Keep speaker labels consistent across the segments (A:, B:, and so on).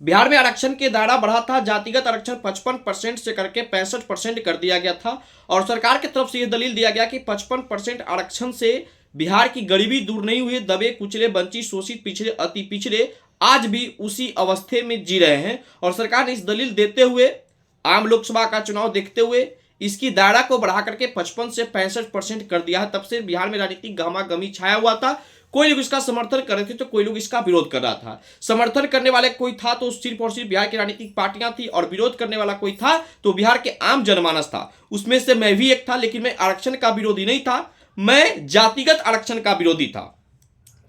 A: बिहार में आरक्षण के दायरा बढ़ा था। जातिगत आरक्षण 55% से करके 65% कर दिया गया था और सरकार की तरफ से यह दलील दिया गया कि 55% आरक्षण से बिहार की गरीबी दूर नहीं हुई। दबे कुचले वंचित शोषित पिछड़े अति पिछड़े आज भी उसी अवस्थे में जी रहे हैं और सरकार ने इस दलील देते हुए आम लोकसभा का चुनाव देखते हुए इसकी दायरा को बढ़ा करके 55 से 65% कर दिया है। तब से बिहार में राजनीतिक गहमा-गहमी छाया हुआ था। कोई लोग इसका समर्थन कर रहे थे तो कोई लोग इसका विरोध कर रहा था। समर्थन करने वाले कोई था तो सिर्फ और सिर्फ बिहार की राजनीतिक पार्टियां थी और विरोध करने वाला कोई था तो बिहार के आम जनमानस था। उसमें से मैं भी एक था, लेकिन मैं आरक्षण का विरोधी नहीं था, मैं जातिगत आरक्षण का विरोधी था।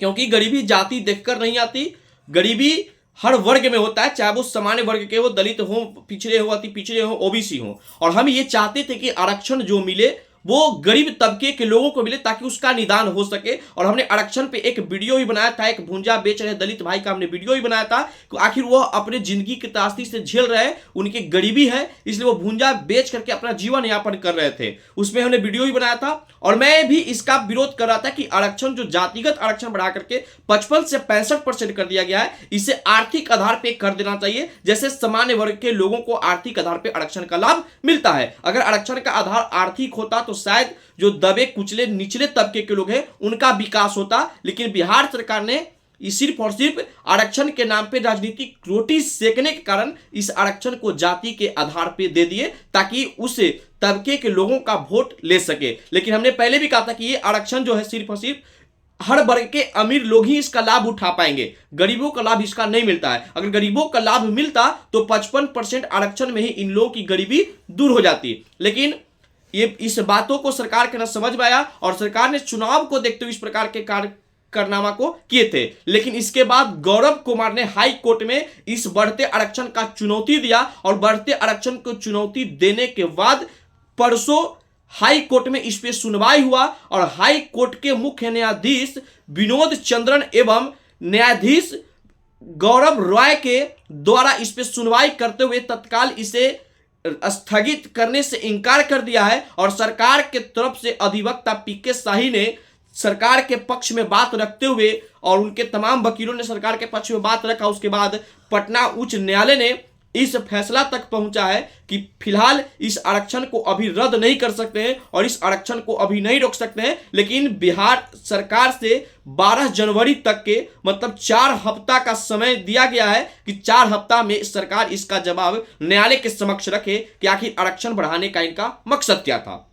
A: क्योंकि गरीबी जाति देखकर नहीं आती, गरीबी हर वर्ग में होता है, चाहे वो सामान्य वर्ग के हो, दलित हो, पिछड़े हो, अति पिछड़े हो, ओबीसी हो। और हम ये चाहते थे कि आरक्षण जो मिले वो गरीब तबके के लोगों को मिले ताकि उसका निदान हो सके। और हमने आरक्षण पे एक वीडियो ही बनाया था, एक भुंजा बेच रहे दलित भाई का हमने वीडियो ही बनाया था कि आखिर वो अपने जिंदगी की त्रासदी से झेल रहे हैं, उनकी गरीबी है इसलिए वो भुंजा बेच करके अपना जीवन यापन कर रहे थे। उसमें हमने वीडियो ही बनाया था और मैं भी इसका विरोध कर रहा था कि आरक्षण जो जातिगत आरक्षण बढ़ा करके 55 से 65% कर दिया गया है, इसे आर्थिक आधार पर कर देना चाहिए, जैसे सामान्य वर्ग के लोगों को आर्थिक आधार पर आरक्षण का लाभ मिलता है। अगर आरक्षण का आधार आर्थिक होता तो शायद जो दबे कुचले निचले तबके के लोग हैं उनका विकास होता। लेकिन बिहार सरकार ने सिर्फ और सिर्फ आरक्षण के नाम पे राजनीतिक रोटी सेकने के कारण इस आरक्षण को जाति के आधार पे दे दिए ताकि उस तबके के लोगों का वोट ले सके। लेकिन हमने पहले भी कहा था कि ये आरक्षण जो है सिर्फ और सिर्फ हर वर्ग के अमीर लोग ही इसका लाभ उठा पाएंगे, गरीबों का लाभ इसका नहीं मिलता है। अगर गरीबों का लाभ मिलता तो 55% आरक्षण में ही इन लोगों की गरीबी दूर हो जाती। लेकिन ये इस बातों को सरकार के न समझ में आया और सरकार ने चुनाव को देखते हुए इस प्रकार के कारनामा को किए थे। लेकिन इसके बाद गौरव कुमार ने हाई कोर्ट में इस बढ़ते आरक्षण का चुनौती दिया और बढ़ते आरक्षण को चुनौती देने के बाद परसों हाई कोर्ट में इस पे सुनवाई हुआ और हाई कोर्ट के मुख्य न्यायाधीश विनोद चंद्रन एवं न्यायाधीश गौरव रॉय के द्वारा इस पे सुनवाई करते हुए तत्काल इसे स्थगित करने से इनकार कर दिया है। और सरकार के तरफ से अधिवक्ता पीके शाही ने सरकार के पक्ष में बात रखते हुए और उनके तमाम वकीलों ने सरकार के पक्ष में बात रखा। उसके बाद पटना उच्च न्यायालय ने इस फैसला तक पहुंचा है कि फिलहाल इस आरक्षण को अभी रद्द नहीं कर सकते हैं और इस आरक्षण को अभी नहीं रोक सकते हैं। लेकिन बिहार सरकार से 12 जनवरी तक के मतलब 4 हफ्ता का समय दिया गया है कि 4 हफ्ता में सरकार इसका जवाब न्यायालय के समक्ष रखे कि आखिर आरक्षण बढ़ाने का इनका मकसद क्या था।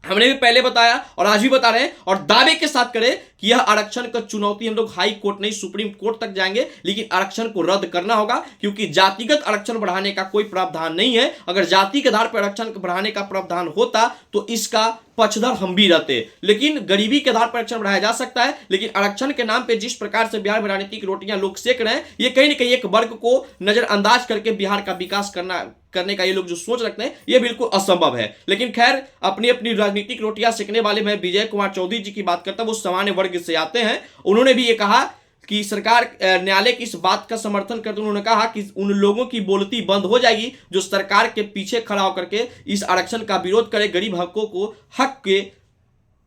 A: हमने भी पहले बताया और आज भी बता रहे हैं और दावे के साथ करें कि यह आरक्षण का चुनौती हम लोग हाई कोर्ट नहीं सुप्रीम कोर्ट तक जाएंगे, लेकिन आरक्षण को रद्द करना होगा क्योंकि जातिगत आरक्षण बढ़ाने का कोई प्रावधान नहीं है। अगर जाति के आधार पर आरक्षण बढ़ाने का प्रावधान होता तो इसका पक्षधर हम भी रहते। लेकिन गरीबी के आधार पर आरक्षण बढ़ाया जा सकता है, लेकिन आरक्षण के नाम पे जिस प्रकार से बिहार में राजनीतिक रोटियां लोग सेक रहे हैं, ये कहीं ना कहीं एक वर्ग को नजरअंदाज करके बिहार का विकास करने का ये लोग जो सोच रखते हैं ये बिल्कुल असंभव है। लेकिन खैर अपनी अपनी राजनीतिक रोटियां सेकने वाले मैं विजय कुमार चौधरी जी की बात करता हूं, वो सामान्य वर्ग से आते हैं। उन्होंने भी ये कहा कि सरकार न्यायालय की इस बात का समर्थन करते उन्होंने कहा कि उन लोगों की बोलती बंद हो जाएगी जो सरकार के पीछे खड़ा होकर के इस आरक्षण का विरोध करे, गरीब हकों को हक के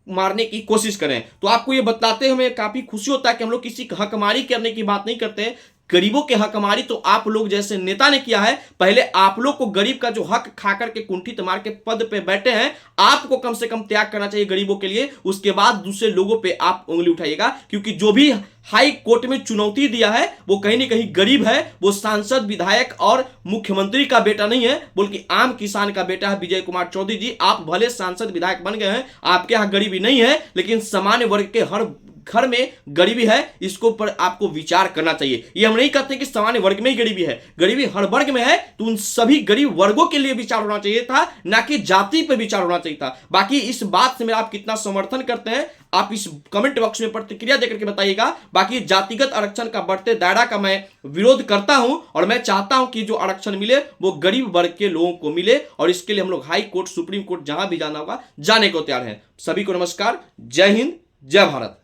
A: मारने की कोशिश करें। तो आपको ये बताते हमें काफी खुशी होता है कि हम लोग किसी हकमारी करने की बात नहीं करते हैं। गरीबों के हकमारी तो आप लोग जैसे नेता ने किया है। पहले आप लोग को गरीब का जो हक खाकर के कुंठित मार के पद पे बैठे हैं, आपको कम से कम त्याग करना चाहिए गरीबों के लिए। उसके बाद दूसरे लोगों पे आप उंगली उठाइएगा क्योंकि जो भी हाई कोर्ट में चुनौती दिया है वो कहीं ना कहीं गरीब है। वो सांसद विधायक और मुख्यमंत्री का बेटा नहीं है बल्कि आम किसान का बेटा है विजय कुमार चौधरी जी। आप भले सांसद विधायक बन गए हैं, आपके यहाँ गरीबी नहीं है, लेकिन सामान्य वर्ग के हर घर में गरीबी है, इसको पर आपको विचार करना चाहिए। ये हम नहीं कहते कि सामान्य वर्ग में ही गरीबी है, गरीबी हर वर्ग में है। तो उन सभी गरीब वर्गों के लिए विचार होना चाहिए था, ना कि जाति पर विचार होना चाहिए था। बाकी इस बात से मेरा आप कितना समर्थन करते हैं आप इस कमेंट बॉक्स में प्रतिक्रिया देकर के बताइएगा। बाकी जातिगत आरक्षण का बढ़ते दायरा का मैं विरोध करता हूं और मैं चाहता हूं कि जो आरक्षण मिले वो गरीब वर्ग के लोगों को मिले और इसके लिए हम लोग हाई कोर्ट सुप्रीम कोर्ट जहां भी जाना होगा जाने को तैयार हैं। सभी को नमस्कार, जय हिंद, जय भारत।